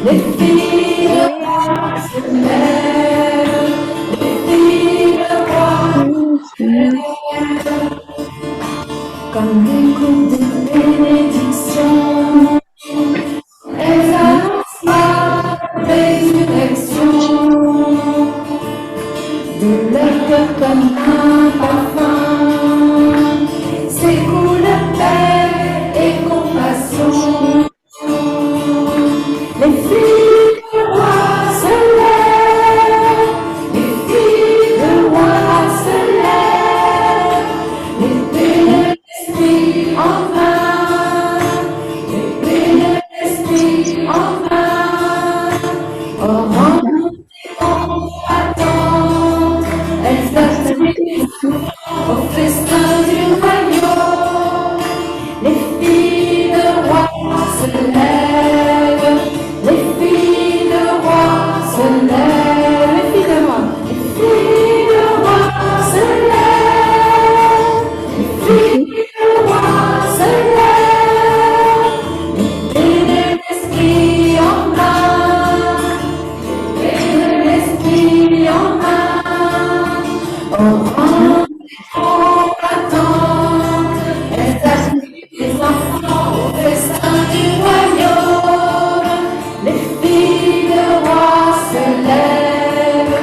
Les filles de roi se lèvent, les filles de roi se lèvent, comme des coupes de bénédiction. Elles annoncent la résurrection de leur cœur comme un parfum. S'écoule paix et compassion. Les filles de roi se lèvent, les filles de roi se lèvent, l'épée de l'esprit en main, l'épée de l'esprit en main. Oh, rendez combattants, elles attendent au festin du royaume. Les filles de roi se lèvent, les filles de roi se lèvent, les filles de roi, les filles de roi se lèvent, les filles de roi se lèvent, l'épée de l'esprit en main, l'épée de l'esprit en main. Au rang des combattants, elles accueillent les enfants au festin du royaume. Les filles de roi se lèvent,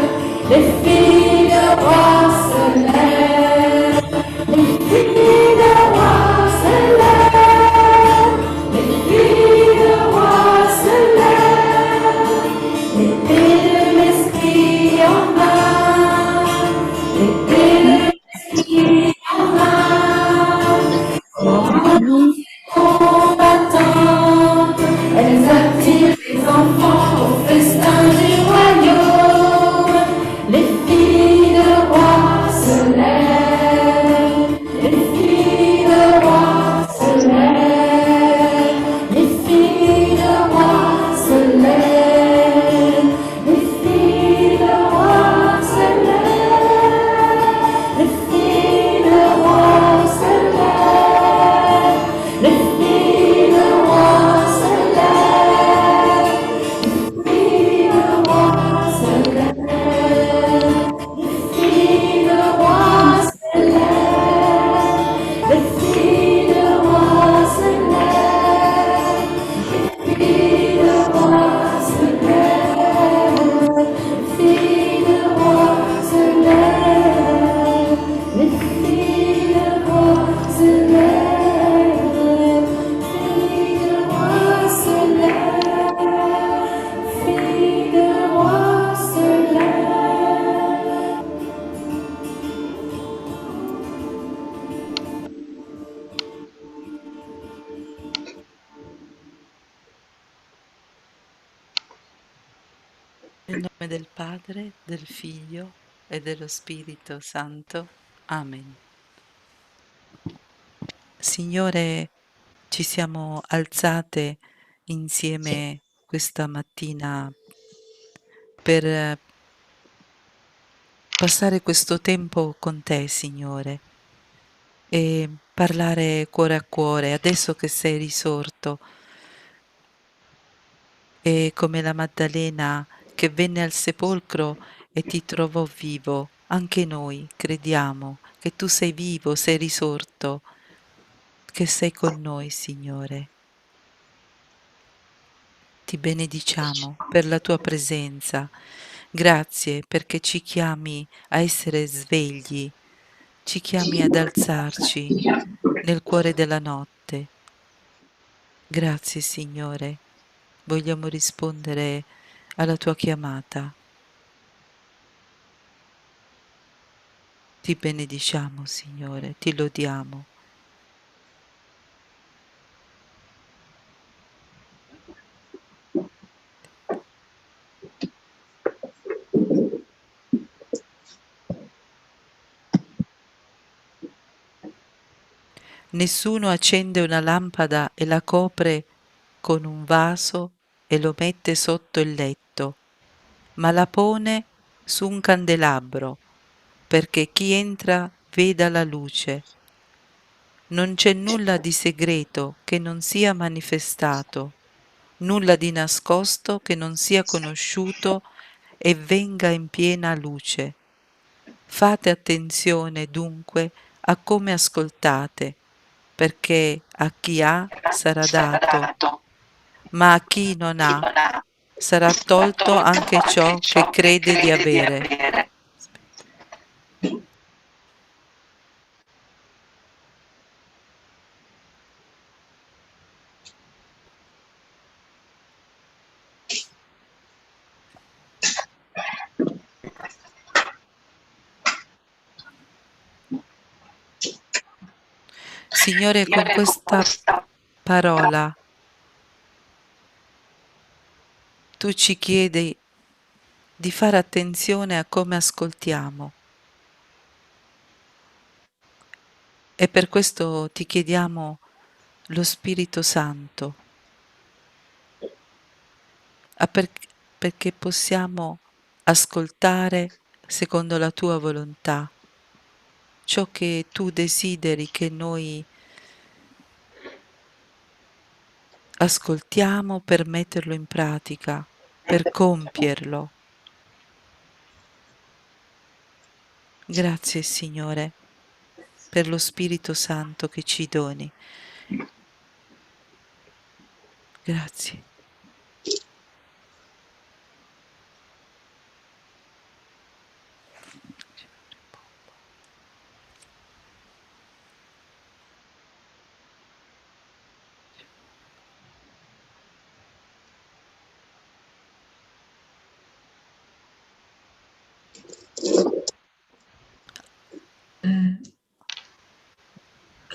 les filles de roi se lèvent, les filles de roi se lèvent, les filles de roi se lèvent, l'épée de l'esprit en main, l'épée de l'esprit en main. Combattantes, elles attirent les enfants au festin du royaume. Les filles de roi se lèvent, les filles de roi se lèvent, les filles de roi se lèvent, les filles de roi se lèvent, les filles de roi se lèvent, les filles de roi se lèvent, les filles de roi se lèvent, les filles de roi se lèvent, les filles de roi se lèvent, les filles de roi se lèvent, les filles de roi se lèvent, les filles de roi se lèvent, filles de roi se lèvent, filles de roi se lèvent. Nel nome del Padre, del Figlio e dello Spirito Santo. Amen. Signore, ci siamo alzate insieme questa mattina per passare questo tempo con te, Signore, e parlare cuore a cuore, adesso che sei risorto, e come la Maddalena che venne al sepolcro e ti trovò vivo, anche noi crediamo che tu sei vivo, sei risorto, che sei con noi, Signore. Ti benediciamo per la tua presenza. Grazie perché ci chiami a essere svegli, ci chiami ad alzarci nel cuore della notte. Grazie, Signore. Vogliamo rispondere alla tua chiamata. Ti benediciamo, Signore, ti lodiamo. Nessuno accende una lampada e la copre con un vaso e lo mette sotto il letto, ma la pone su un candelabro, perché chi entra veda la luce. Non c'è nulla di segreto che non sia manifestato, nulla di nascosto che non sia conosciuto e venga in piena luce. Fate attenzione dunque a come ascoltate, perché a chi ha sarà dato, ma a chi non ha sarà tolto anche ciò che crede di avere. Signore, con questa parola tu ci chiedi di fare attenzione a come ascoltiamo e per questo ti chiediamo lo Spirito Santo perché possiamo ascoltare secondo la tua volontà ciò che tu desideri che noi ascoltiamo per metterlo in pratica, per compierlo. Grazie Signore per lo Spirito Santo che ci doni. Grazie.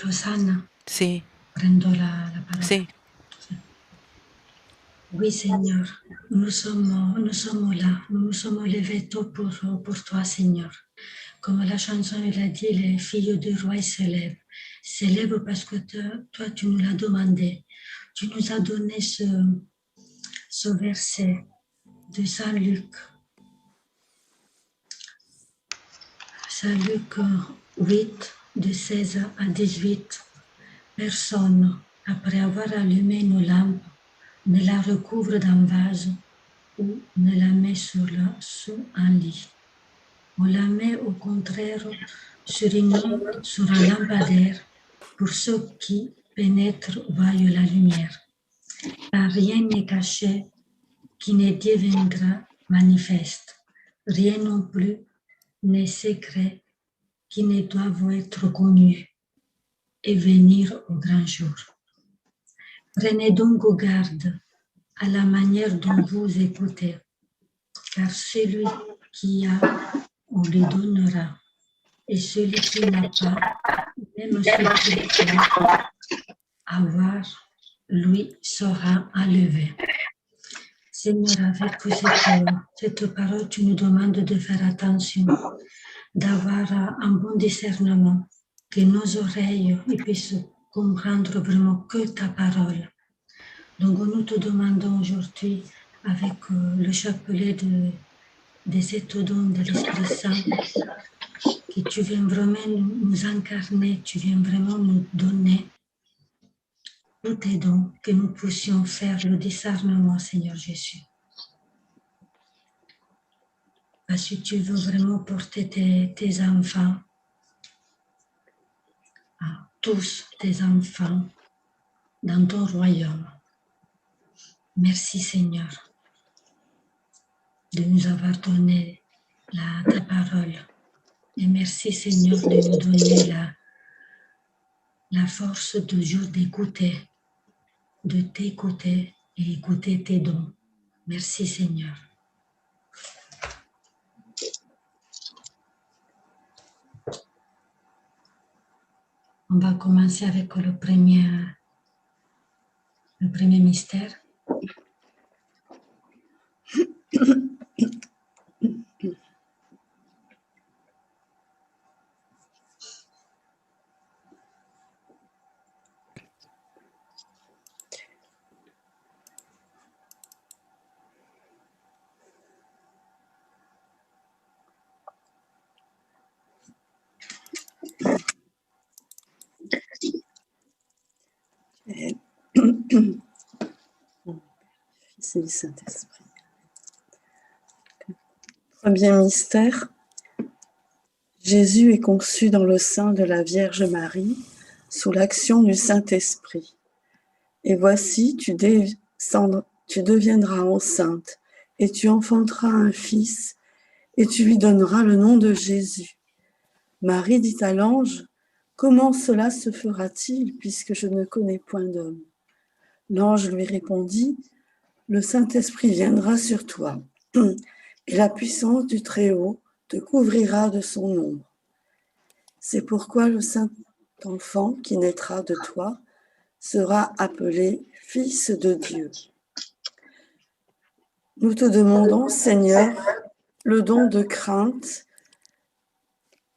Rosanna, Sì, prendo la parola. sì. Oui, Seigneur, nous sommes là, nous nous sommes levés tôt pour toi, Seigneur. Comme la chanson il a dit, les filles du roi s'élèvent parce que toi, tu nous l'as demandé. Tu nous as donné ce verset de Saint Luc. Saint Luc 8, de 16 à 18. Personne, après avoir allumé nos lampes, ne la recouvre d'un vase ou ne la met sous un lit. On la met au contraire sur un lampadaire pour ceux qui pénètrent voient la lumière. Car rien n'est caché qui ne deviendra manifeste. Rien non plus n'est secret qui ne doivent être connus et venir au grand jour. Prenez donc garde à la manière dont vous écoutez, car celui qui a, on lui donnera, et celui qui n'a pas, même celui qui croit avoir, lui sera enlevé. Seigneur, avec cette parole, tu nous demandes de faire attention, d'avoir un bon discernement, que nos oreilles puissent comprendre vraiment que ta parole. Donc nous te demandons aujourd'hui, avec le chapelet de cet don de l'Esprit Saint, que tu viens vraiment nous incarner, tu viens vraiment nous donner tous tes dons, que nous puissions faire le discernement, Seigneur Jésus. Parce que tu veux vraiment porter tes enfants, tous tes enfants, dans ton royaume. Merci Seigneur de nous avoir donné ta parole. Et merci Seigneur de nous donner la force toujours d'écouter, de t'écouter et écouter tes dons. Merci Seigneur. On va commencer avec le premier mystère. Merci Saint-Esprit. Premier mystère, Jésus est conçu dans le sein de la Vierge Marie sous l'action du Saint-Esprit. Et voici, tu deviendras enceinte et tu enfanteras un fils et tu lui donneras le nom de Jésus. Marie dit à l'ange, « Comment cela se fera-t-il puisque je ne connais point d'homme ?» L'ange lui répondit, « Le Saint-Esprit viendra sur toi et la puissance du Très-Haut te couvrira de son ombre. C'est pourquoi le Saint-Enfant qui naîtra de toi sera appelé Fils de Dieu. Nous te demandons, Seigneur, le don de crainte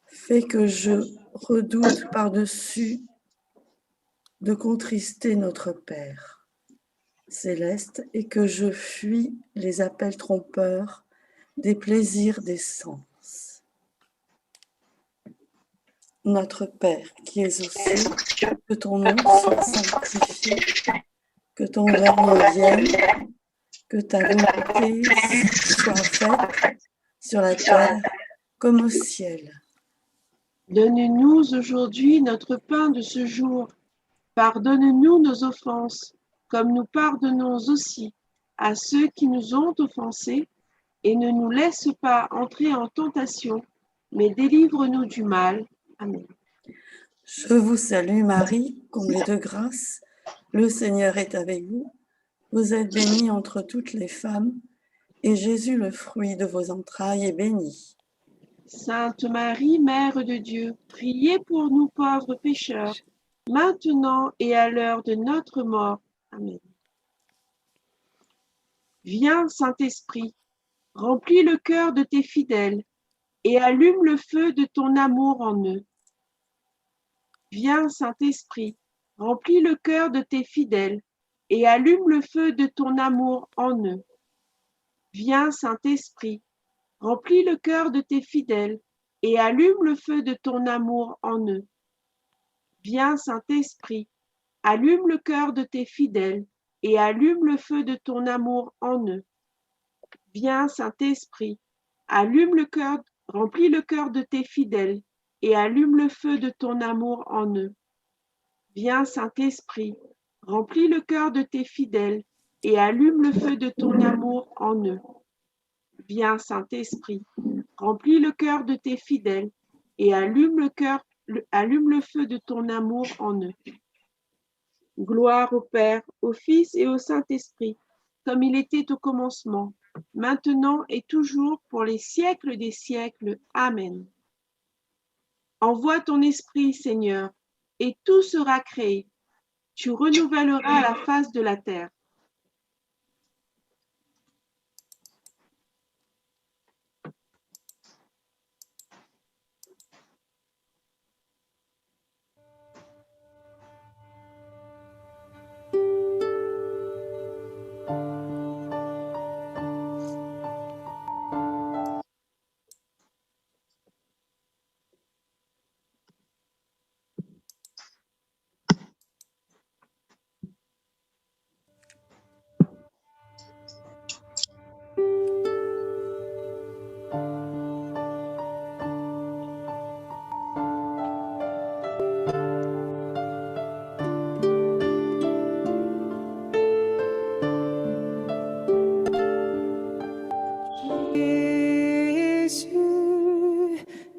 fait que je redoute par-dessus de contrister notre Père céleste et que je fuis les appels trompeurs des plaisirs des sens. Notre Père qui es aux cieux, que ton nom soit sanctifié, que ton règne vienne, que ta volonté soit faite sur la terre comme au ciel. Donne-nous aujourd'hui notre pain de ce jour. Pardonne-nous nos offenses, comme nous pardonnons aussi à ceux qui nous ont offensés, et ne nous laisse pas entrer en tentation, mais délivre-nous du mal. Amen. Je vous salue Marie, comblée de grâce, le Seigneur est avec vous. Vous êtes bénie entre toutes les femmes, et Jésus, le fruit de vos entrailles, est béni. Sainte Marie, Mère de Dieu, priez pour nous pauvres pécheurs, maintenant et à l'heure de notre mort. Amen. Viens, Saint-Esprit, remplis le cœur de tes fidèles et allume le feu de ton amour en eux. Viens, Saint-Esprit, remplis le cœur de tes fidèles et allume le feu de ton amour en eux. Viens, Saint-Esprit, remplis le cœur de tes fidèles et allume le feu de ton amour en eux. Viens, Saint-Esprit, allume le cœur de tes fidèles et allume le feu de ton amour en eux. Viens, Saint-Esprit, allume le cœur, remplis le cœur de tes fidèles et allume le feu de ton amour en eux. Viens, Saint-Esprit, remplis le cœur de tes fidèles et allume le feu de ton amour en eux. Viens, Saint-Esprit, remplis le cœur de tes fidèles et allume le feu de ton amour en eux. Gloire au Père, au Fils et au Saint-Esprit, comme il était au commencement, maintenant et toujours, pour les siècles des siècles. Amen. Envoie ton Esprit, Seigneur, et tout sera créé. Tu renouvelleras la face de la terre.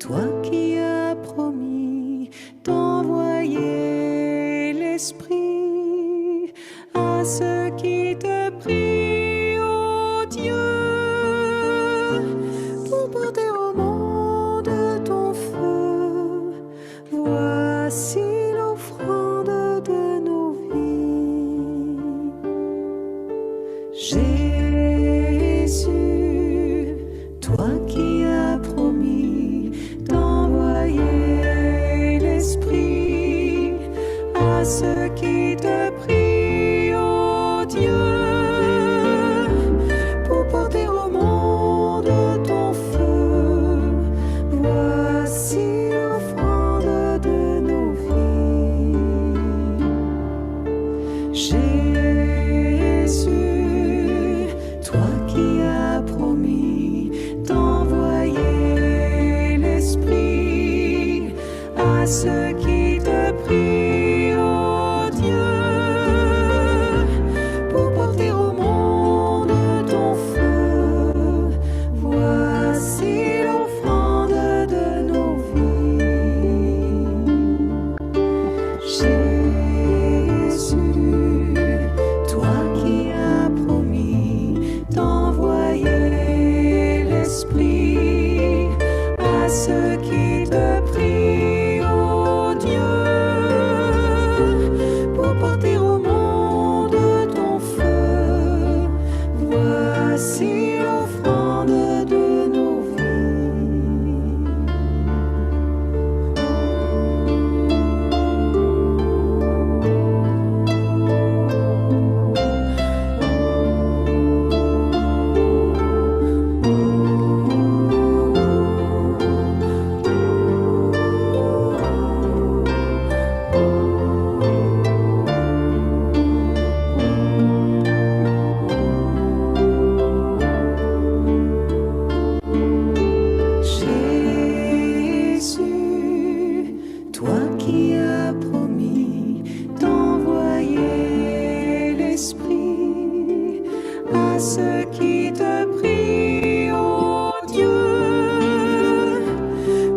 Toi qui as promis d'envoyer l'Esprit à ceux qui te prient, ô Dieu, pour porter au monde ton feu, voici l'offrande de nos vies. Jésus, toi qui as promis d'envoyer l'Esprit à ceux qui te prient, ô Dieu, pour porter au monde ton feu, voici l'offrande de nos vies. Jésus, ceux qui te prient, ô Dieu,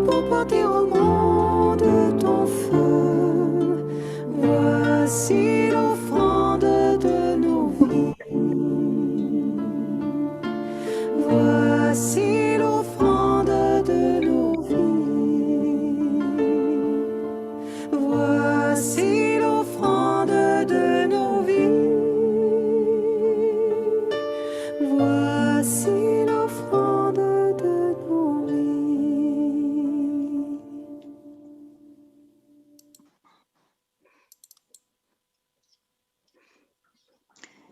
pour porter au monde ton feu. Voici l'offrande de nos vies. Voici l'offrande de nos vies. Voici l'offrande de nos vies. Voici l'offrande de nos vies.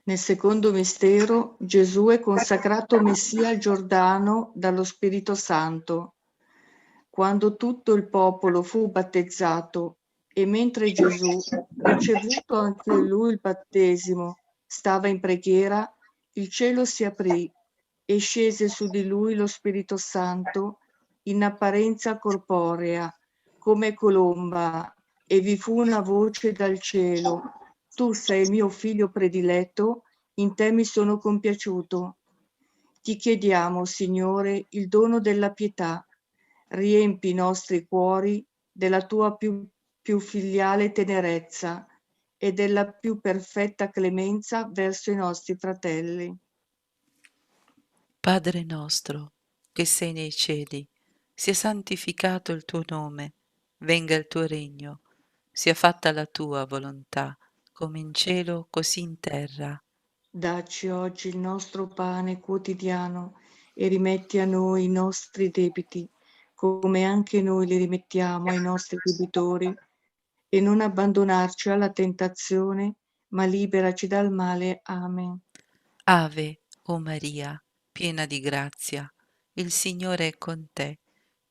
Nel secondo mistero, Gesù è consacrato Messia al Giordano dallo Spirito Santo. Quando tutto il popolo fu battezzato e mentre Gesù, ricevuto anche lui il battesimo, stava in preghiera, il cielo si aprì e scese su di lui lo Spirito Santo in apparenza corporea, come colomba, e vi fu una voce dal cielo: tu sei il mio figlio prediletto, in te mi sono compiaciuto. Ti chiediamo, Signore, il dono della pietà. Riempi i nostri cuori della tua più filiale tenerezza e della più perfetta clemenza verso i nostri fratelli. Padre nostro, che sei nei cieli, sia santificato il tuo nome, venga il tuo regno, sia fatta la tua volontà, come in cielo, così in terra. Dacci oggi il nostro pane quotidiano e rimetti a noi i nostri debiti, come anche noi li rimettiamo ai nostri debitori, e non abbandonarci alla tentazione, ma liberaci dal male. Amen. Ave, o Maria, piena di grazia, il Signore è con te.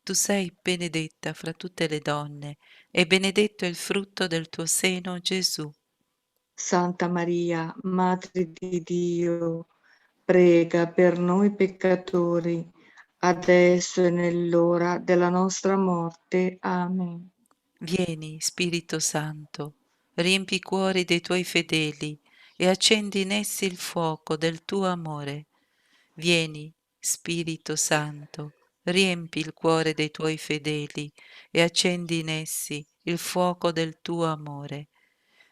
Tu sei benedetta fra tutte le donne, e benedetto è il frutto del tuo seno, Gesù. Santa Maria, Madre di Dio, prega per noi peccatori, adesso e nell'ora della nostra morte. Amen. Vieni, Spirito Santo, riempi i cuori dei tuoi fedeli e accendi in essi il fuoco del tuo amore. Vieni, Spirito Santo, riempi il cuore dei tuoi fedeli e accendi in essi il fuoco del tuo amore.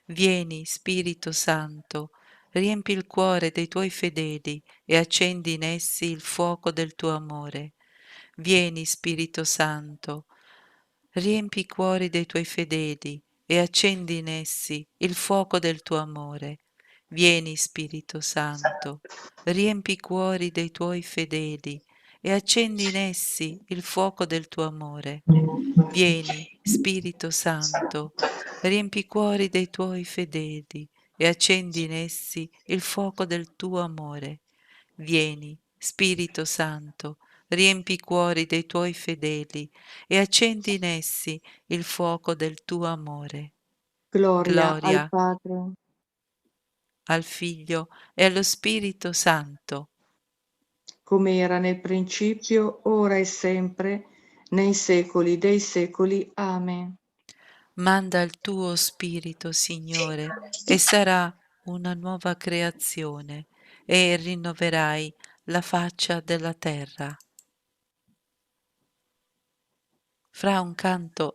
Vieni, Spirito Santo, riempi il cuore dei tuoi fedeli e accendi in essi il fuoco del tuo amore. Vieni, Spirito Santo, riempi i cuori dei tuoi fedeli e accendi in essi il fuoco del tuo amore. Vieni, Spirito Santo, riempi i cuori dei tuoi fedeli e accendi in essi il fuoco del tuo amore. Vieni, Spirito Santo, riempi i cuori dei tuoi fedeli e accendi in essi il fuoco del tuo amore. Vieni, Spirito Santo, riempi i cuori dei tuoi fedeli e accendi in essi il fuoco del tuo amore. Gloria Gloria al Padre, al Figlio e allo Spirito Santo, come era nel principio, ora e sempre, nei secoli dei secoli. Amen. manda il tuo Spirito, Signore, e sarà una nuova creazione, e rinnoverai la faccia della terra. Fra un canto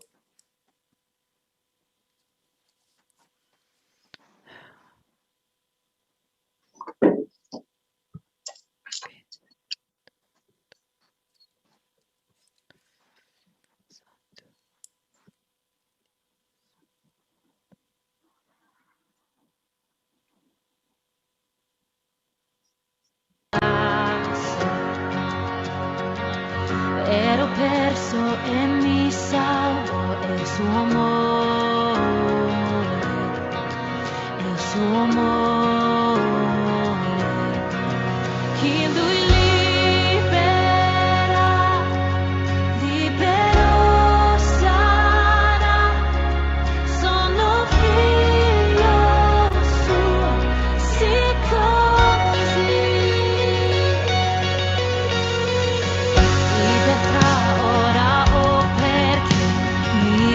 Ero perso e mi salvo, e il suo amore, chi lui libero sarà, sono figlio suo, sì così. Libertà ora o perché mi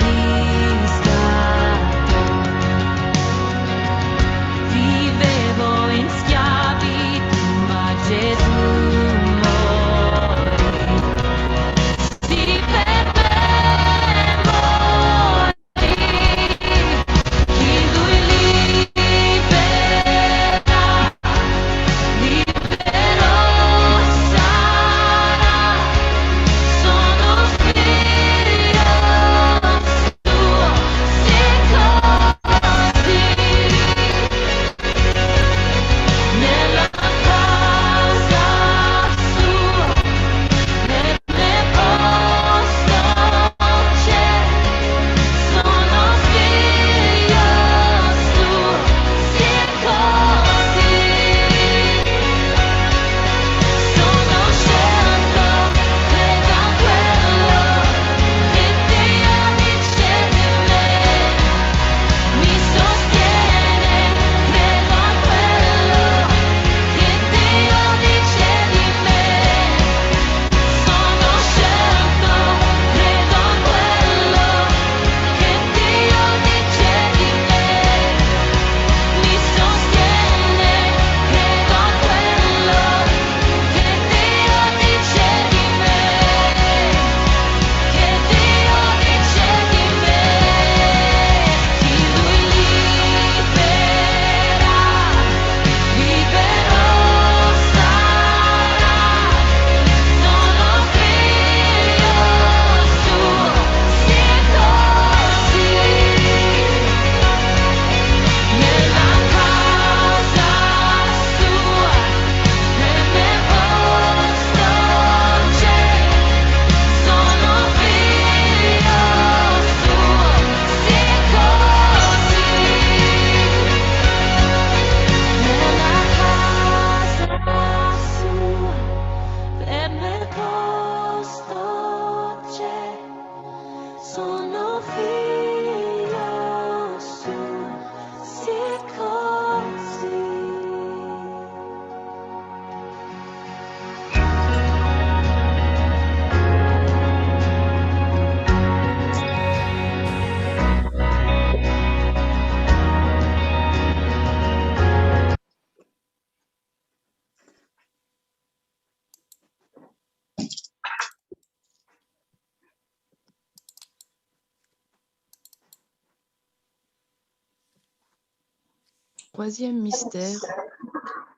troisième mystère,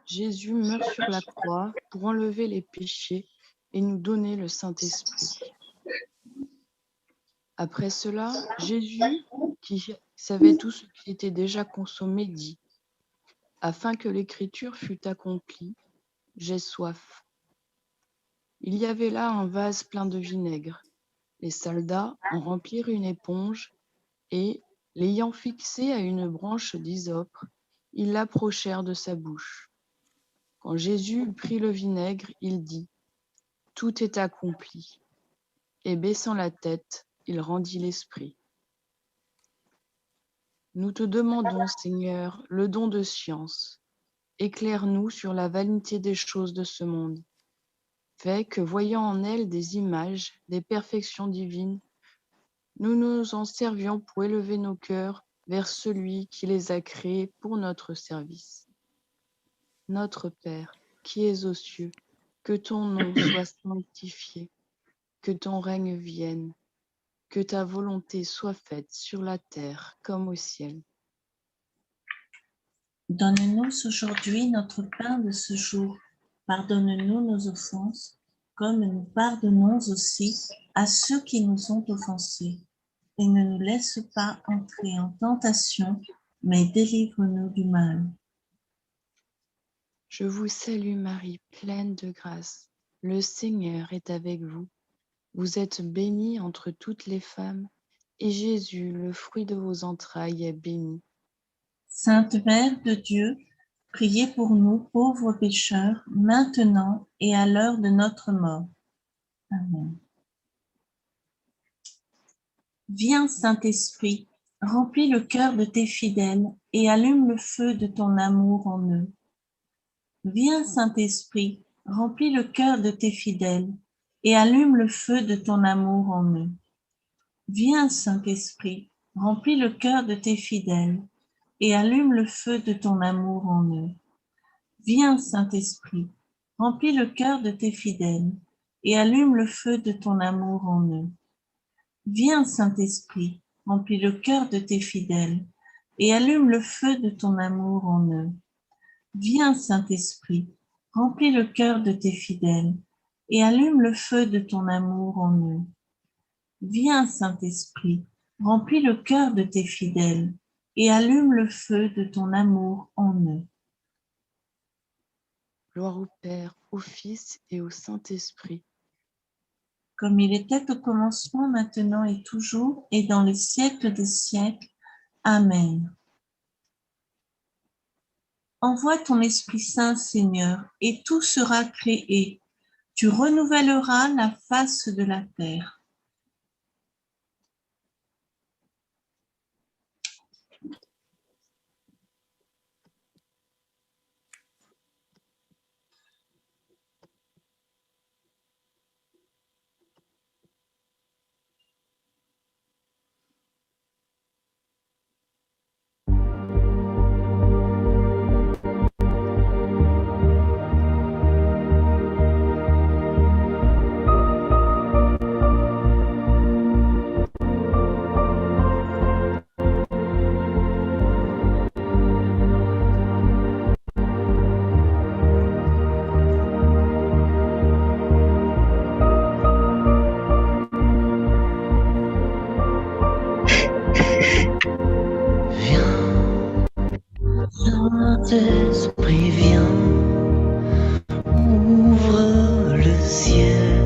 Jésus meurt sur la croix pour enlever les péchés et nous donner le Saint-Esprit. Après cela, Jésus, qui savait tout ce qui était déjà consommé, dit « Afin que l'écriture fût accomplie, j'ai soif. » Il y avait là un vase plein de vinaigre. Les soldats en remplirent une éponge et, l'ayant fixée à une branche d'hysope, ils l'approchèrent de sa bouche. Quand Jésus prit le vinaigre, il dit « Tout est accompli. » Et baissant la tête, il rendit l'esprit. Nous te demandons, Seigneur, le don de science. Éclaire-nous sur la vanité des choses de ce monde. Fais que, voyant en elles des images, des perfections divines, nous nous en servions pour élever nos cœurs vers celui qui les a créés pour notre service. Notre Père, qui es aux cieux, que ton nom soit sanctifié, que ton règne vienne, que ta volonté soit faite sur la terre comme au ciel. Donne-nous aujourd'hui notre pain de ce jour. Pardonne-nous nos offenses, comme nous pardonnons aussi à ceux qui nous ont offensés. Et ne nous laisse pas entrer en tentation, mais délivre-nous du mal. Je vous salue Marie, pleine de grâce. Le Seigneur est avec vous. Vous êtes bénie entre toutes les femmes, et Jésus, le fruit de vos entrailles, est béni. Sainte Mère de Dieu, priez pour nous pauvres pécheurs, maintenant et à l'heure de notre mort. Amen. Viens, Saint-Esprit, remplis le cœur de tes fidèles et allume le feu de ton amour en eux. Viens, Saint-Esprit, remplis le cœur de tes fidèles et allume le feu de ton amour en eux. Viens, Saint-Esprit, remplis le cœur de tes fidèles et allume le feu de ton amour en eux. Viens, Saint-Esprit, remplis le cœur de tes fidèles et allume le feu de ton amour en eux. Viens, Saint-Esprit, remplis le cœur de tes fidèles et allume le feu de ton amour en eux. Viens, Saint-Esprit, remplis le cœur de tes fidèles et allume le feu de ton amour en eux. Viens, Saint-Esprit, remplis le cœur de tes fidèles et allume le feu de ton amour en eux. Gloire au Père, au Fils et au Saint-Esprit. Comme il était au commencement, maintenant et toujours, et dans les siècles des siècles. Amen. Envoie ton Esprit Saint, Seigneur, et tout sera créé. Tu renouvelleras la face de la terre. Saint-Esprit, viens, ouvre le ciel,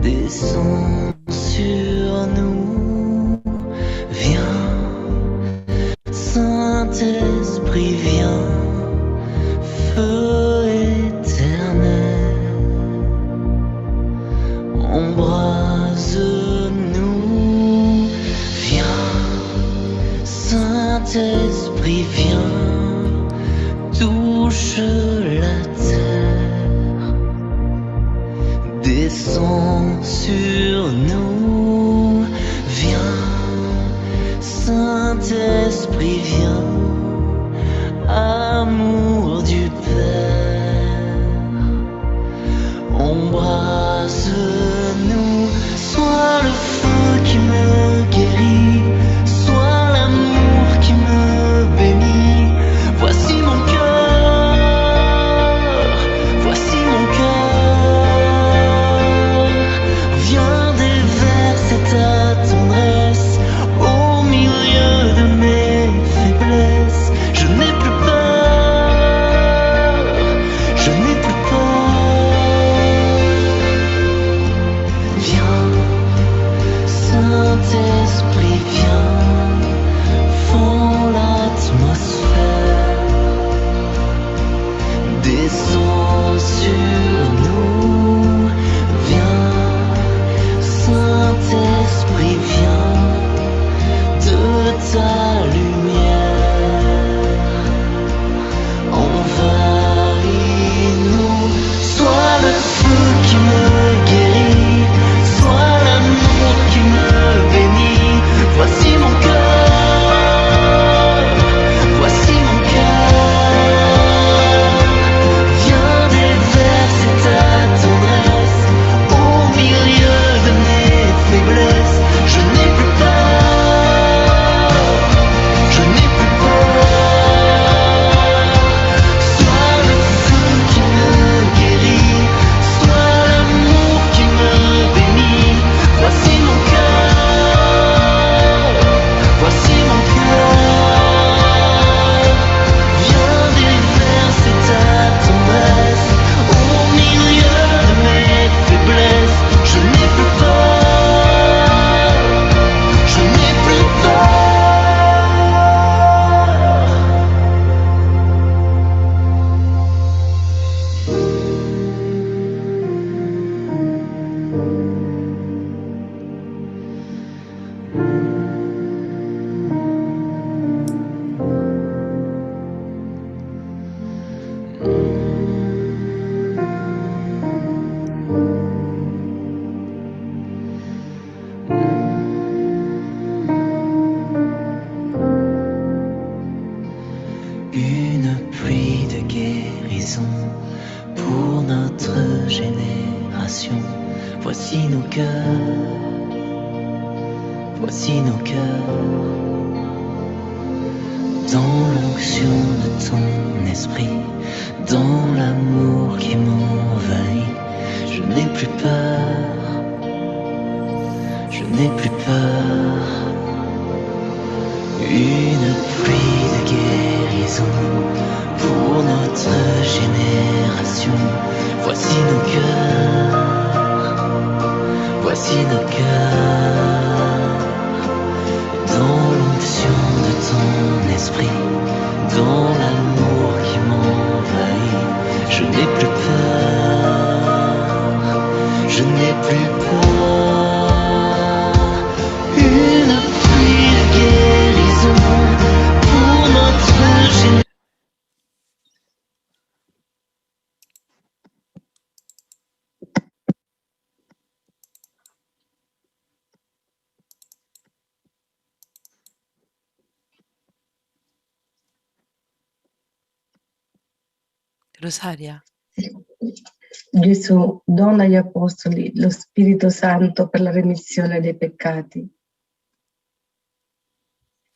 descends sur nous, viens, Saint-Esprit, viens, feu éternel, embrase-nous, viens, Saint-Esprit, viens, touche la terre, descends sur nous, viens, Saint-Esprit, viens, amour du Père, embrase-nous, sois le feu qui me guérit, sois l'amour qui me une pluie de guérison pour notre génération. Voici nos cœurs, voici nos cœurs, dans l'onction de ton esprit, dans l'amour qui m'envahit. Je n'ai plus peur, je n'ai plus peur. Une pluie de guérison pour notre génération. Voici nos cœurs, voici nos cœurs, dans l'onction de ton esprit, dans l'amour qui m'envahit. Je n'ai plus peur, je n'ai plus peur. Une pluie de guérison pour notre génération. Rosaria. Gesù dona agli Apostoli lo Spirito Santo per la remissione dei peccati.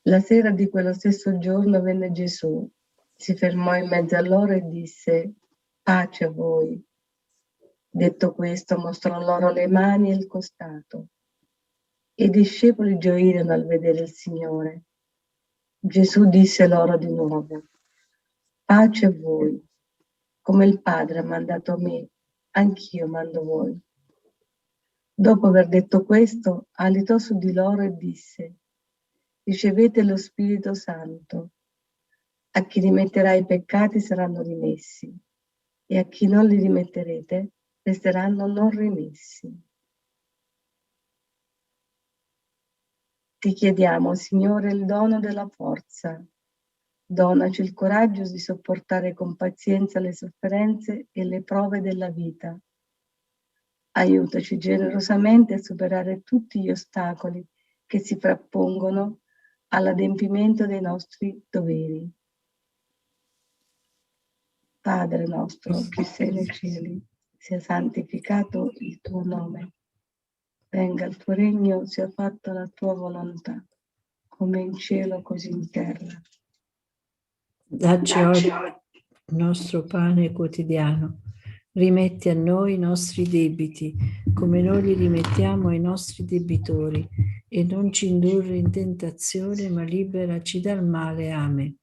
La sera di quello stesso giorno venne Gesù, si fermò in mezzo a loro e disse: pace a voi. Detto questo, mostrò loro le mani e il costato. I discepoli gioirono al vedere il Signore. Gesù disse loro di nuovo: pace a voi. Come il Padre ha mandato me, anch'io mando voi. Dopo aver detto questo, alitò su di loro e disse: ricevete lo Spirito Santo. A chi rimetterà i peccati saranno rimessi, e a chi non li rimetterete resteranno non rimessi. Ti chiediamo, Signore, il dono della forza. Donaci il coraggio di sopportare con pazienza le sofferenze e le prove della vita. Aiutaci generosamente a superare tutti gli ostacoli che si frappongono all'adempimento dei nostri doveri. Padre nostro che sei nei cieli, sia santificato il tuo nome. Venga il tuo regno, sia fatta la tua volontà, come in cielo così in terra. Dacci oggi il nostro pane quotidiano. Rimetti a noi i nostri debiti, come noi li rimettiamo ai nostri debitori, e non ci indurre in tentazione, ma liberaci dal male. Amen.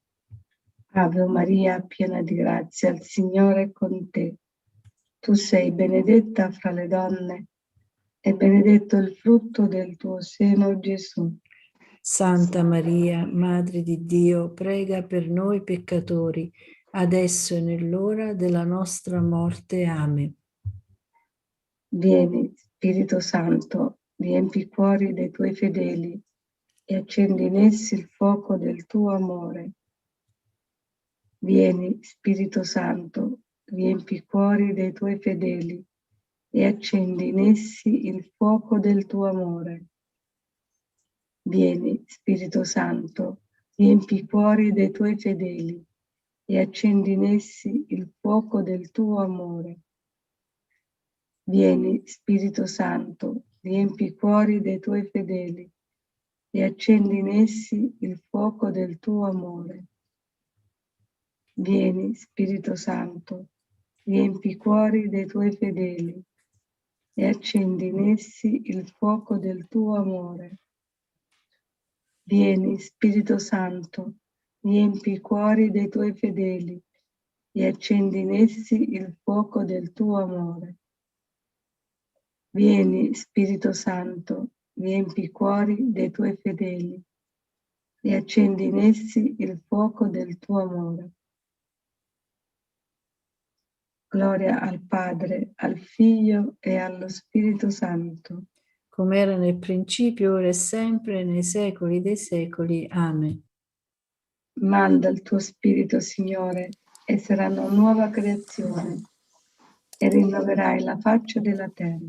Ave Maria, piena di grazia, il Signore è con te. Tu sei benedetta fra le donne, e benedetto il frutto del tuo seno, Gesù. Santa Maria, Madre di Dio, prega per noi peccatori, adesso e nell'ora della nostra morte. Amen. Vieni, Spirito Santo, riempi i cuori dei tuoi fedeli e accendi in essi il fuoco del tuo amore. Vieni, Spirito Santo, riempi i cuori dei tuoi fedeli e accendi in essi il fuoco del tuo amore. Vieni, Spirito Santo, riempi i cuori dei tuoi fedeli e accendi in essi il fuoco del tuo amore. Vieni, Spirito Santo, riempi i cuori dei tuoi fedeli e accendi in essi il fuoco del tuo amore. Vieni, Spirito Santo, riempi i cuori dei tuoi fedeli e accendi in essi il fuoco del tuo amore. Vieni, Spirito Santo, riempi i cuori dei tuoi fedeli e accendi in essi il fuoco del tuo amore. Vieni, Spirito Santo, riempi i cuori dei tuoi fedeli e accendi in essi il fuoco del tuo amore. Gloria al Padre, al Figlio e allo Spirito Santo. Come era nel principio, ora e sempre, nei secoli dei secoli. Amen. Manda il tuo Spirito, Signore, e saranno nuova creazione, e rinnoverai la faccia della terra.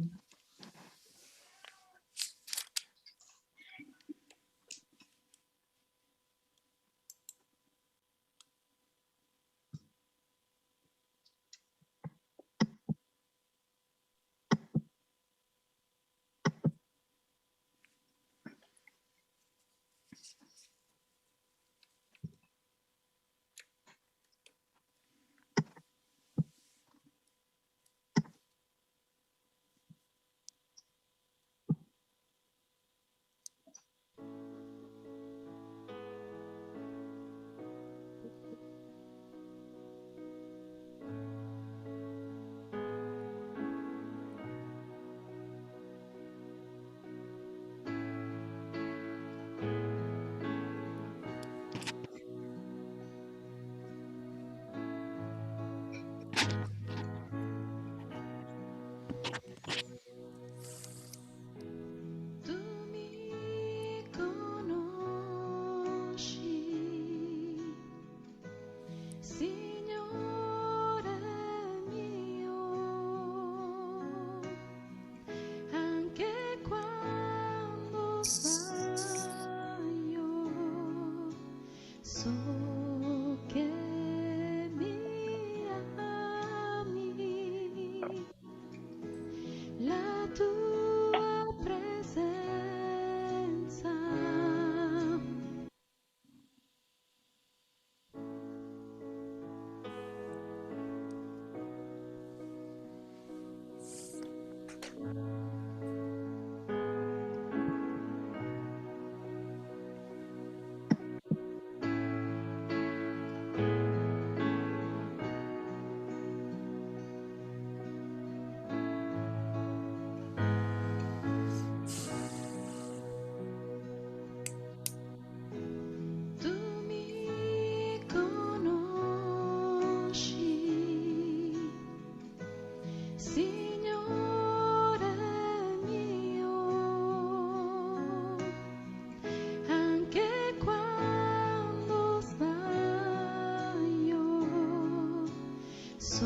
So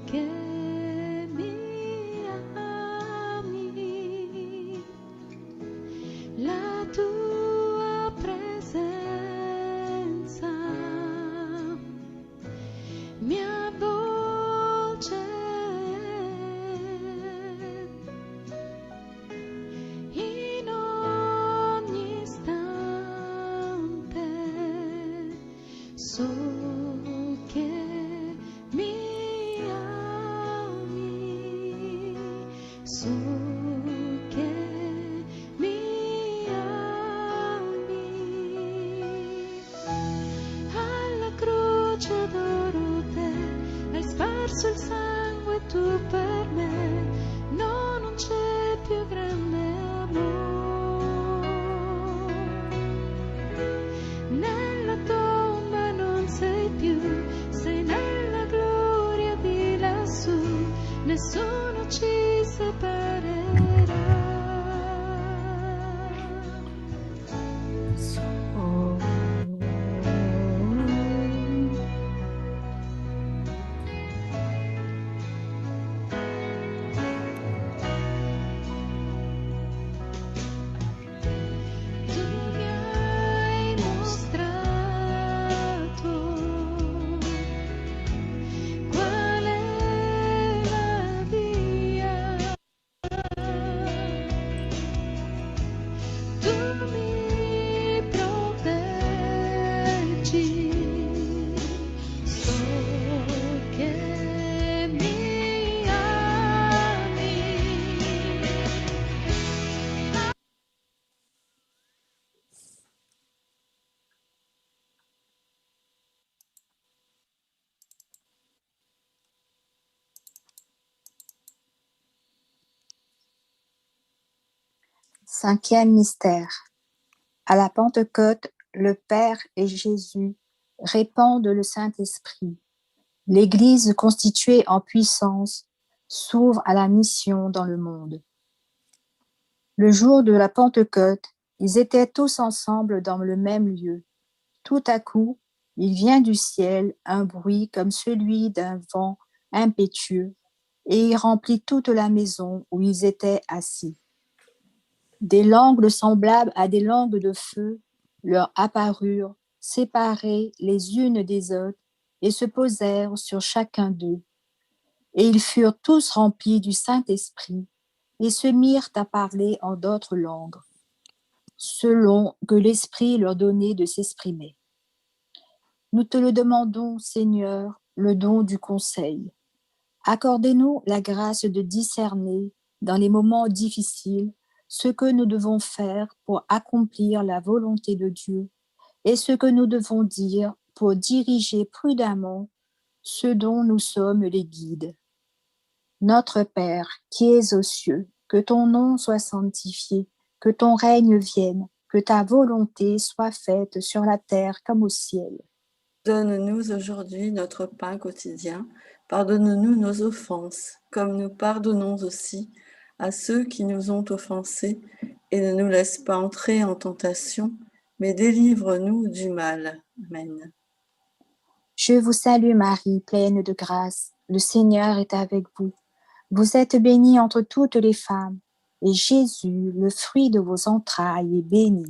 che mi ami, la tua presenza mi avvolge in ogni istante. So che mi ami, so che mi ami. Alla croce adoro te, hai sparso il sangue tu per me, no, non c'è più grande amore. Nella tomba non sei più, sei nella gloria di lassù, nessuno ci separerà. Tu mi hai mostrato qual è la via. Tu mi proteggi, so che mi ami. Cinquième mystère. À la Pentecôte, le Père et Jésus répandent le Saint-Esprit. L'Église constituée en puissance s'ouvre à la mission dans le monde. Le jour de la Pentecôte, ils étaient tous ensemble dans le même lieu. Tout à coup, il vient du ciel un bruit comme celui d'un vent impétueux, et il remplit toute la maison où ils étaient assis. Des langues semblables à des langues de feu leur apparurent, séparées les unes des autres, et se posèrent sur chacun d'eux. Et ils furent tous remplis du Saint-Esprit, et se mirent à parler en d'autres langues, selon que l'Esprit leur donnait de s'exprimer. Nous te le demandons, Seigneur, le don du conseil. Accordez-nous la grâce de discerner, dans les moments difficiles, ce que nous devons faire pour accomplir la volonté de Dieu et ce que nous devons dire pour diriger prudemment ce dont nous sommes les guides. Notre Père, qui es aux cieux, que ton nom soit sanctifié, que ton règne vienne, que ta volonté soit faite sur la terre comme au ciel. Donne-nous aujourd'hui notre pain quotidien. Pardonne-nous nos offenses, comme nous pardonnons aussi à ceux qui nous ont offensés, et ne nous laisse pas entrer en tentation, mais délivre-nous du mal. Amen. Je vous salue Marie, pleine de grâce, le Seigneur est avec vous. Vous êtes bénie entre toutes les femmes, et Jésus, le fruit de vos entrailles, est béni.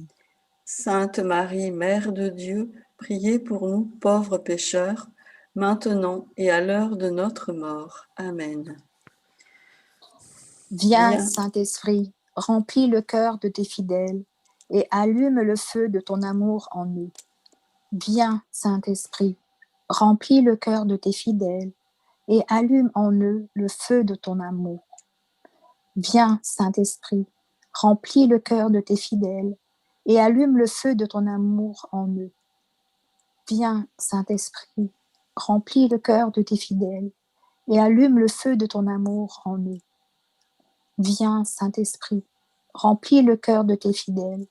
Sainte Marie, Mère de Dieu, priez pour nous pauvres pécheurs, maintenant et à l'heure de notre mort. Amen. Viens, Saint-Esprit, remplis le cœur de tes fidèles et allume le feu de ton amour en eux. Viens, Saint-Esprit, remplis le cœur de tes fidèles et allume en eux le feu de ton amour. Viens, Saint-Esprit, remplis le cœur de tes fidèles et allume le feu de ton amour en eux. Viens, Saint-Esprit, remplis le cœur de tes fidèles et allume le feu de ton amour en eux. Viens, Saint-Esprit, remplis le cœur de tes fidèles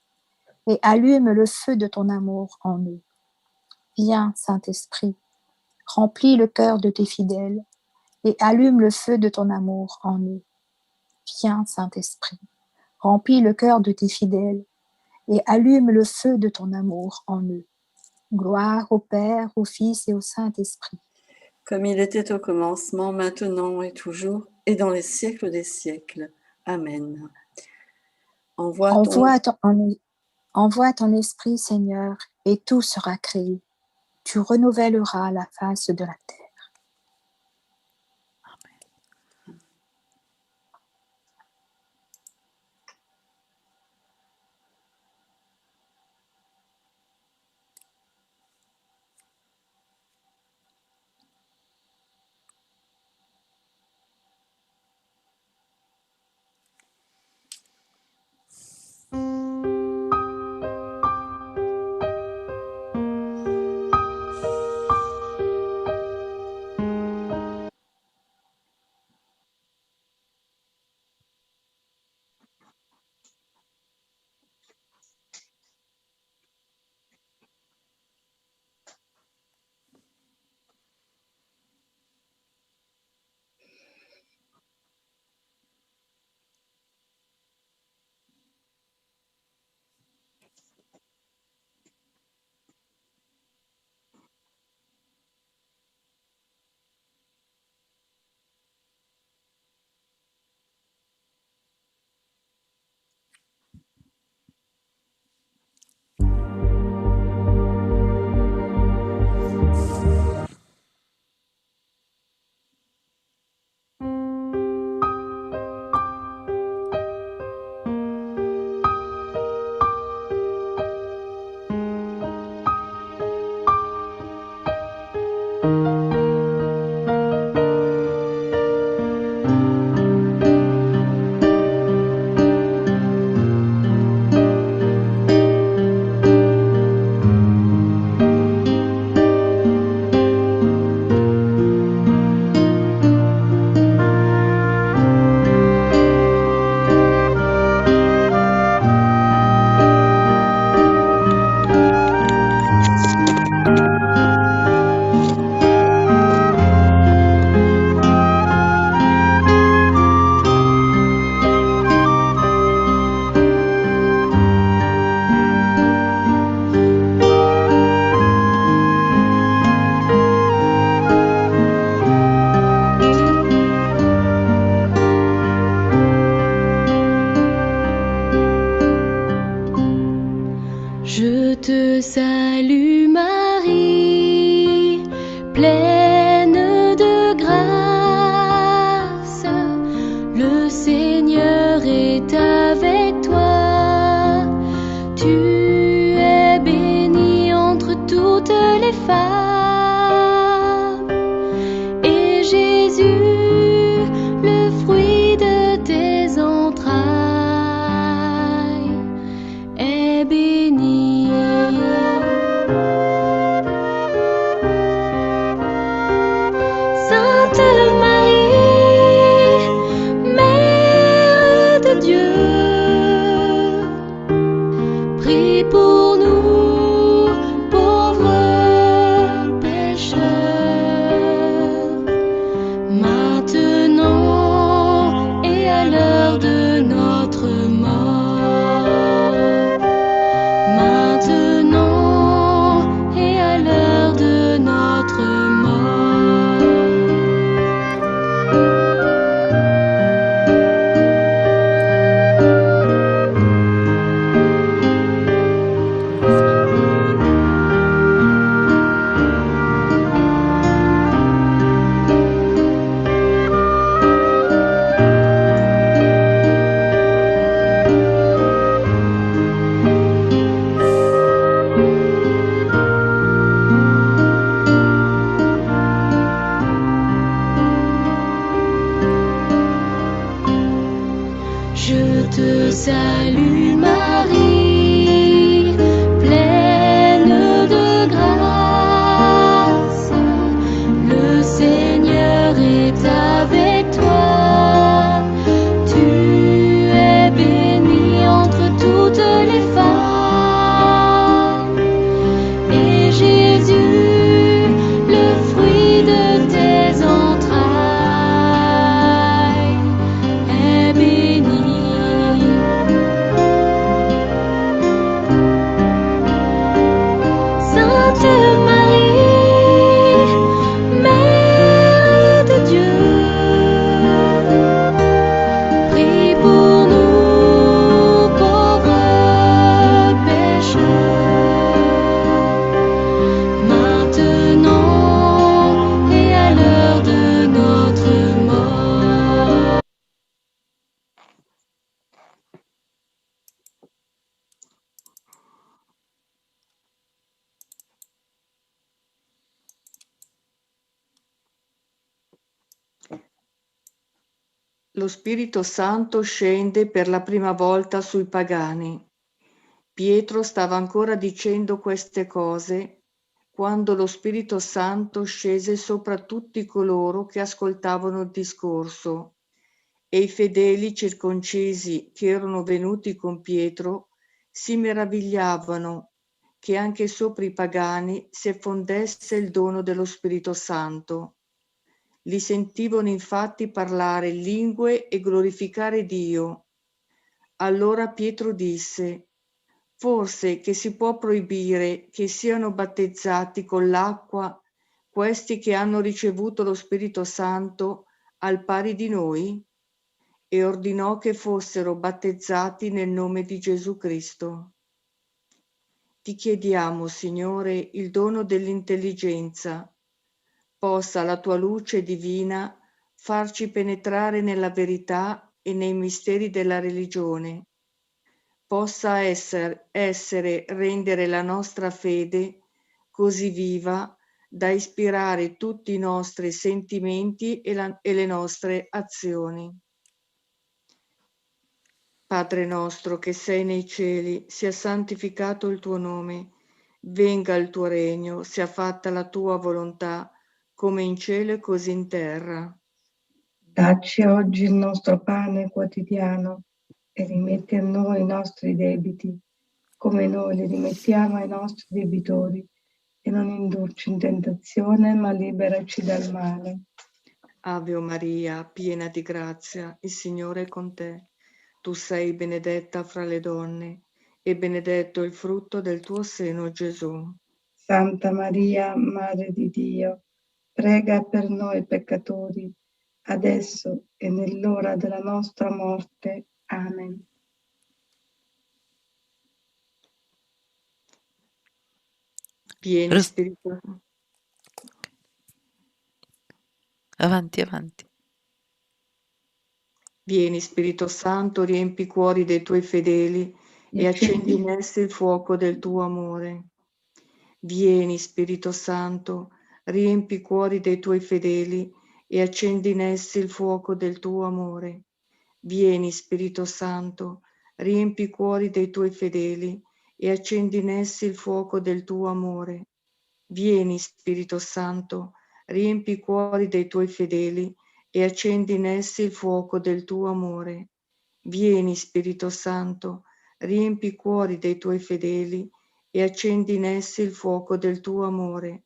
et allume le feu de ton amour en eux. Viens, Saint-Esprit, remplis le cœur de tes fidèles et allume le feu de ton amour en eux. Viens, Saint-Esprit, remplis le cœur de tes fidèles et allume le feu de ton amour en eux. Gloire au Père, au Fils et au Saint-Esprit. comme il était au commencement, maintenant et toujours, et dans les siècles des siècles. Amen. Envoie ton esprit, Seigneur, et tout sera créé. Tu renouvelleras la face de la terre. Je te salue Marie, pleine de grâce, le Seigneur est avec toi. Tu es bénie entre toutes les femmes, et Jésus, le fruit de tes entrailles, est béni. Lo Spirito Santo scende per la prima volta sui pagani. Pietro stava ancora dicendo queste cose quando lo Spirito Santo scese sopra tutti coloro che ascoltavano il discorso, e i fedeli circoncisi che erano venuti con Pietro si meravigliavano che anche sopra i pagani si effondesse il dono dello Spirito Santo. Li sentivano infatti parlare lingue e glorificare Dio. Allora Pietro disse: forse che si può proibire che siano battezzati con l'acqua questi che hanno ricevuto lo Spirito Santo al pari di noi? E ordinò che fossero battezzati nel nome di Gesù Cristo. Ti chiediamo, Signore, il dono dell'intelligenza. Possa la tua luce divina farci penetrare nella verità e nei misteri della religione. Possa essere rendere la nostra fede così viva da ispirare tutti i nostri sentimenti e le nostre azioni. Padre nostro che sei nei cieli, sia santificato il tuo nome, venga il tuo regno, sia fatta la tua volontà, come in cielo e così in terra. Dacci oggi il nostro pane quotidiano e rimetti a noi i nostri debiti, come noi li rimettiamo ai nostri debitori, e non indurci in tentazione, ma liberaci dal male. Ave Maria, piena di grazia, il Signore è con te. Tu sei benedetta fra le donne, e benedetto il frutto del tuo seno, Gesù. Santa Maria, Madre di Dio, prega per noi peccatori, adesso e nell'ora della nostra morte. Amen. Vieni, Spirito. Avanti. Vieni, Spirito Santo, riempi i cuori dei tuoi fedeli e accendi in essi il fuoco del tuo amore. Vieni, Spirito Santo, riempi i cuori dei tuoi fedeli e accendi in essi il fuoco del tuo amore. Vieni, Spirito Santo, riempi i cuori dei tuoi fedeli e accendi in essi il fuoco del tuo amore. Vieni, Spirito Santo, riempi i cuori dei tuoi fedeli e accendi in essi il fuoco del tuo amore. Vieni, Spirito Santo, riempi i cuori dei tuoi fedeli e accendi in essi il fuoco del tuo amore.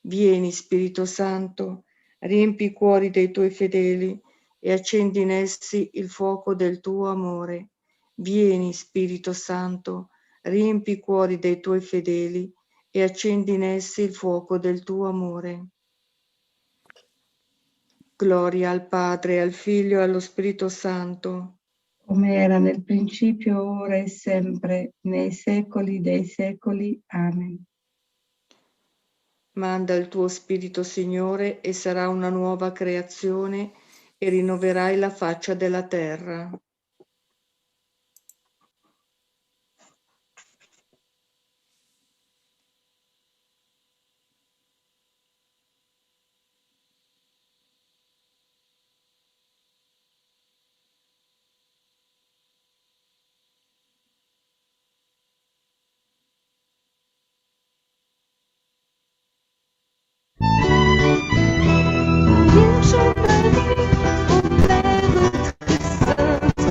Vieni, Spirito Santo, riempi i cuori dei tuoi fedeli e accendi in essi il fuoco del tuo amore. Vieni, Spirito Santo, riempi i cuori dei tuoi fedeli e accendi in essi il fuoco del tuo amore. Gloria al Padre, al Figlio e allo Spirito Santo, come era nel principio, ora e sempre, nei secoli dei secoli. Amen. Manda il tuo Spirito, Signore, e sarà una nuova creazione e rinnoverai la faccia della terra. Viens, chevalier, au père très saint.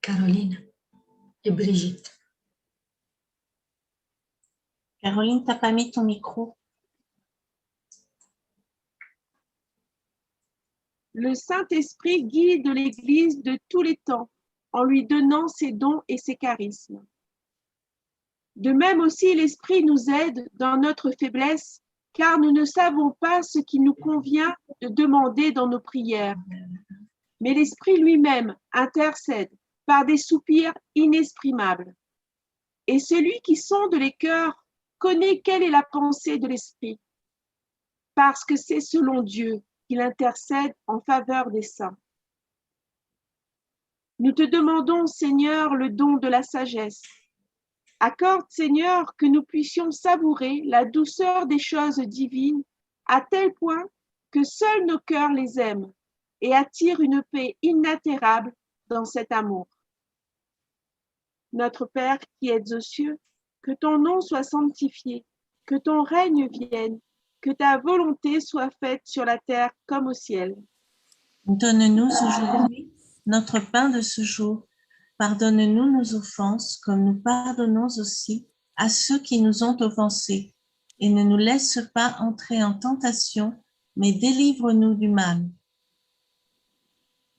Caroline et Brigitte. Caroline, t'as pas mis ton micro. Le Saint-Esprit guide l'Église de tous les temps en lui donnant ses dons et ses charismes. De même aussi, l'Esprit nous aide dans notre faiblesse, car nous ne savons pas ce qui nous convient de demander dans nos prières. Mais l'Esprit lui-même intercède par des soupirs inexprimables. Et celui qui sonde les cœurs connaît quelle est la pensée de l'Esprit, parce que c'est selon Dieu qu'il intercède en faveur des saints. Nous te demandons, Seigneur, le don de la sagesse. Accorde, Seigneur, que nous puissions savourer la douceur des choses divines à tel point que seuls nos cœurs les aiment et attirent une paix inaltérable dans cet amour. Notre Père qui es aux cieux, que ton nom soit sanctifié, que ton règne vienne, que ta volonté soit faite sur la terre comme au ciel. Donne-nous aujourd'hui notre pain de ce jour. Pardonne-nous nos offenses, comme nous pardonnons aussi à ceux qui nous ont offensés. Et ne nous laisse pas entrer en tentation, mais délivre-nous du mal.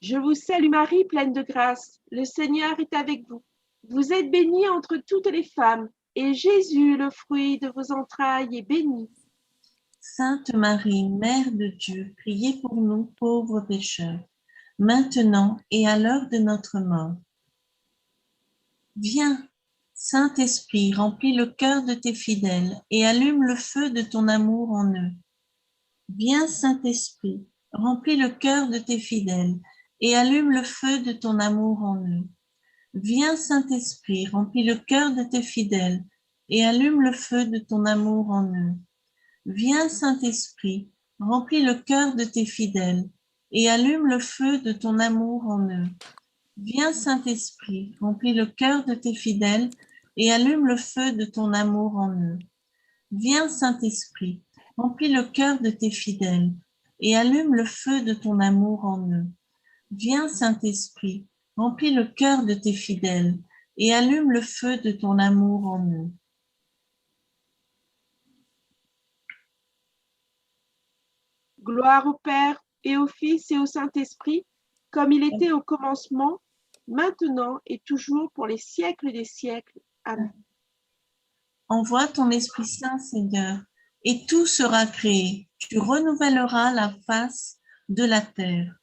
Je vous salue Marie, pleine de grâce. Le Seigneur est avec vous. Vous êtes bénie entre toutes les femmes, et Jésus, le fruit de vos entrailles, est béni. Sainte Marie, Mère de Dieu, priez pour nous pauvres pécheurs, maintenant et à l'heure de notre mort. Viens, Saint-Esprit, remplis le cœur de tes fidèles et allume le feu de ton amour en eux. Viens, Saint-Esprit, remplis le cœur de tes fidèles et allume le feu de ton amour en eux. Viens, Saint-Esprit, remplis le cœur de tes fidèles et allume le feu de ton amour en eux. Viens, Saint-Esprit, remplis le cœur de tes fidèles et allume le feu de ton amour en eux. Viens, Saint-Esprit, remplis le cœur de tes fidèles et allume le feu de ton amour en eux. Viens, Saint-Esprit, remplis le cœur de tes fidèles et allume le feu de ton amour en eux. Viens, Saint-Esprit, remplis le cœur de tes fidèles et allume le feu de ton amour en eux. Gloire au Père et au Fils et au Saint-Esprit, comme il était au commencement, maintenant et toujours pour les siècles des siècles. Amen. Envoie ton Esprit Saint, Seigneur, et tout sera créé. Tu renouvelleras la face de la terre.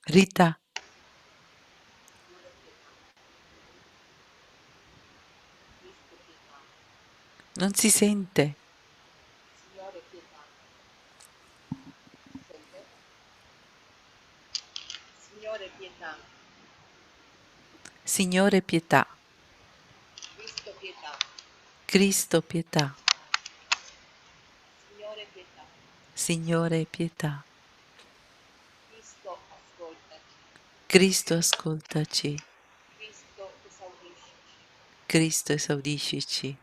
Rita, non si sente. Signore pietà, Signore pietà, Cristo pietà, Cristo pietà, Signore pietà, Signore pietà, Cristo ascoltaci, Cristo ascoltaci, Cristo esaudiscici, Cristo esaudiscici,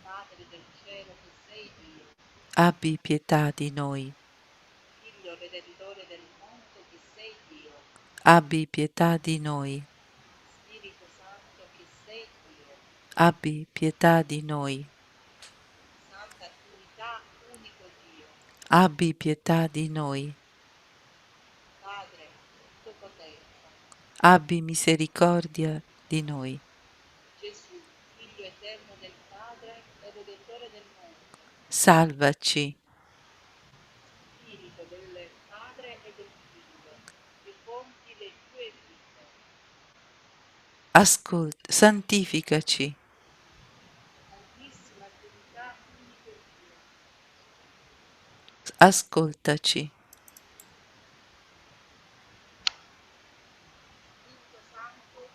Padre del cielo che sei Dio, abbi pietà di noi, Figlio redentore del mondo che sei Dio, abbi pietà di noi, Spirito Santo che sei Dio, abbi pietà di noi, Santa Trinità, unico Dio, abbi pietà di noi, Padre onnipotenza, abbi misericordia di noi, Gesù, Figlio eterno del Padre e Redentore del mondo, salvaci, Spirito del Padre e del Figlio, che compi le tue vite, santificaci, Santissima Trinità, unico Dio, ascoltaci, Spirito Santo,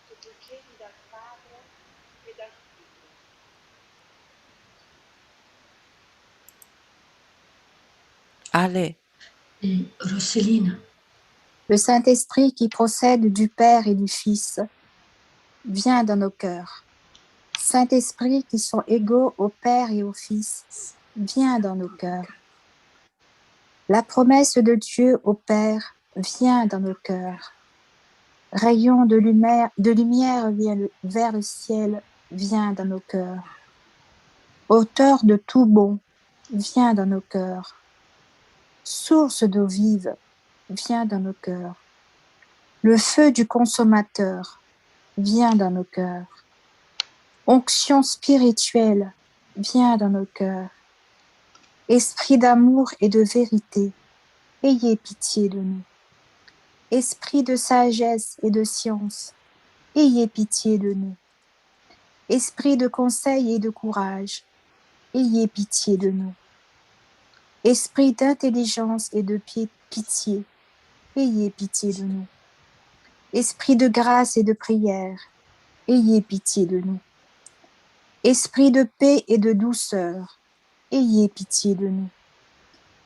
che procedi dal Padre e dal Figlio, Ale, Et Rosselina, Le Saint-Esprit qui procède du Père et du Fils vient dans nos cœurs. Saint-Esprit qui sont égaux au Père et au Fils, viens dans nos cœurs. La promesse de Dieu au Père vient dans nos cœurs. Rayon de lumière vers le ciel vient dans nos cœurs. Auteur de tout bon, viens dans nos cœurs. Source d'eau vive, viens dans nos cœurs. Le feu du consommateur, viens dans nos cœurs. Onction spirituelle, viens dans nos cœurs. Esprit d'amour et de vérité, ayez pitié de nous. Esprit de sagesse et de science, ayez pitié de nous. Esprit de conseil et de courage, ayez pitié de nous. Esprit d'intelligence et de pitié, ayez pitié de nous. Esprit de grâce et de prière, ayez pitié de nous. Esprit de paix et de douceur, ayez pitié de nous.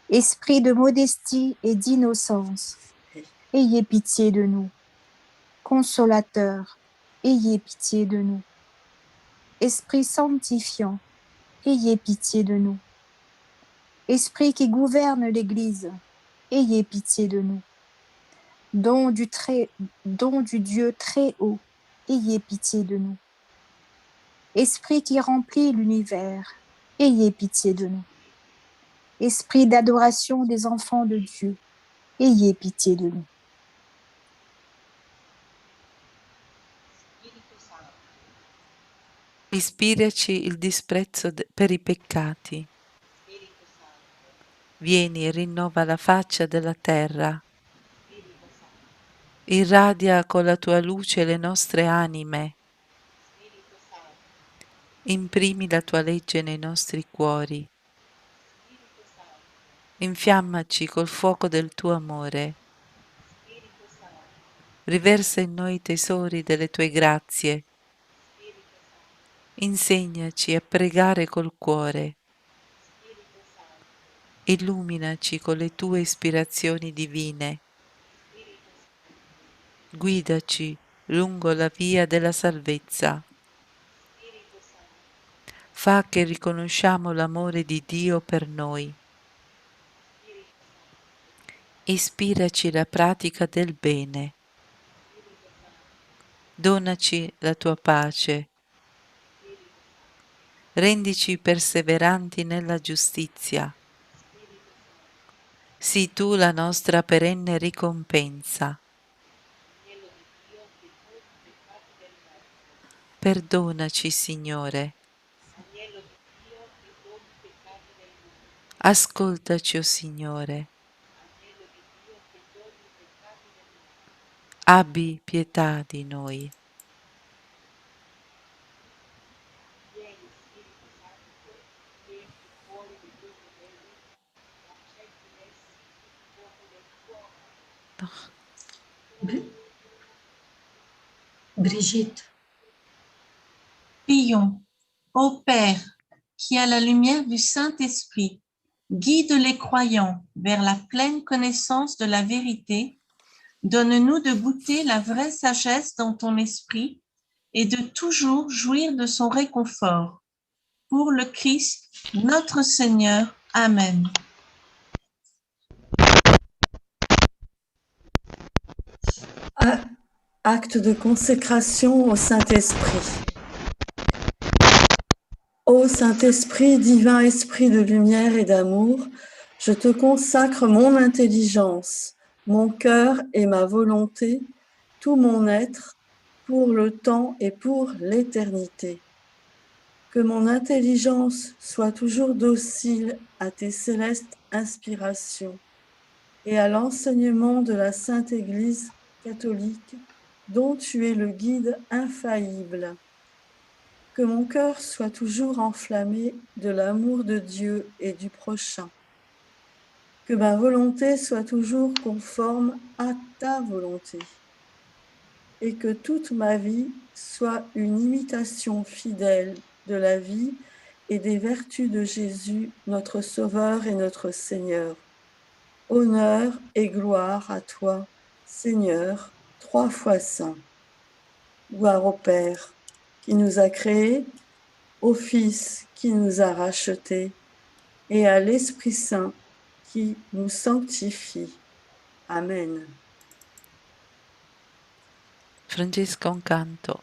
Esprit de modestie et d'innocence, ayez pitié de nous. Consolateur, ayez pitié de nous. Esprit sanctifiant, ayez pitié de nous. Esprit qui gouverne l'Église, ayez pitié de nous. Don du Dieu très haut, ayez pitié de nous. Esprit qui remplit l'univers, ayez pitié de nous. Esprit d'adoration des enfants de Dieu, ayez pitié de nous. Spirito Santo, ispiraci il disprezzo per i peccati. Spirito Santo, Vieni e rinnova la faccia della terra. Spirito Santo, Irradia con la tua luce le nostre anime. Spirito Santo, Imprimi la tua legge nei nostri cuori. Spirito Santo, Infiammaci col fuoco del tuo amore. Spirito Santo, Riversa in noi i tesori delle tue grazie. Spirito Santo, Insegnaci a pregare col cuore. Spirito Santo, Illuminaci con le tue ispirazioni divine. Spirito Santo, Guidaci lungo la via della salvezza. Spirito Santo, Fa che riconosciamo l'amore di Dio per noi. Spirito Santo, Ispiraci la pratica del bene. Spirito Santo, Donaci la tua pace. Spirito Santo, Rendici perseveranti nella giustizia. Spirito Santo, Sii tu la nostra perenne ricompensa. Agnello di Dio che toglie i peccati del mondo, Perdonaci, Signore. Agnello di Dio che toglie i peccati del mondo, Ascoltaci, o Signore. Agnello di Dio che toglie i peccati del mondo, abbi pietà di noi. Vieni Spirito Santo, riempi i cuori di tuoi fedeli, accetti in essi il fuoco del cuore. Brigitte, Prions. Ô Père, qui à la lumière du Saint-Esprit guide les croyants vers la pleine connaissance de la vérité, donne-nous de goûter la vraie sagesse dans ton esprit et de toujours jouir de son réconfort. Pour le Christ, notre Seigneur. Amen. Acte de consécration au Saint-Esprit. Ô Saint-Esprit, divin esprit de lumière et d'amour, je te consacre mon intelligence, mon cœur et ma volonté, tout mon être, pour le temps et pour l'éternité. Que mon intelligence soit toujours docile à tes célestes inspirations et à l'enseignement de la Sainte Église catholique, dont tu es le guide infaillible. Que mon cœur soit toujours enflammé de l'amour de Dieu et du prochain. Que ma volonté soit toujours conforme à ta volonté. Et que toute ma vie soit une imitation fidèle de la vie et des vertus de Jésus, notre Sauveur et notre Seigneur. Honneur et gloire à toi, Seigneur, 3 fois saint. Gloire au Père qui nous a créés, au Fils qui nous a rachetés et à l'Esprit Saint qui nous sanctifie. Amen. Francesca, un canto.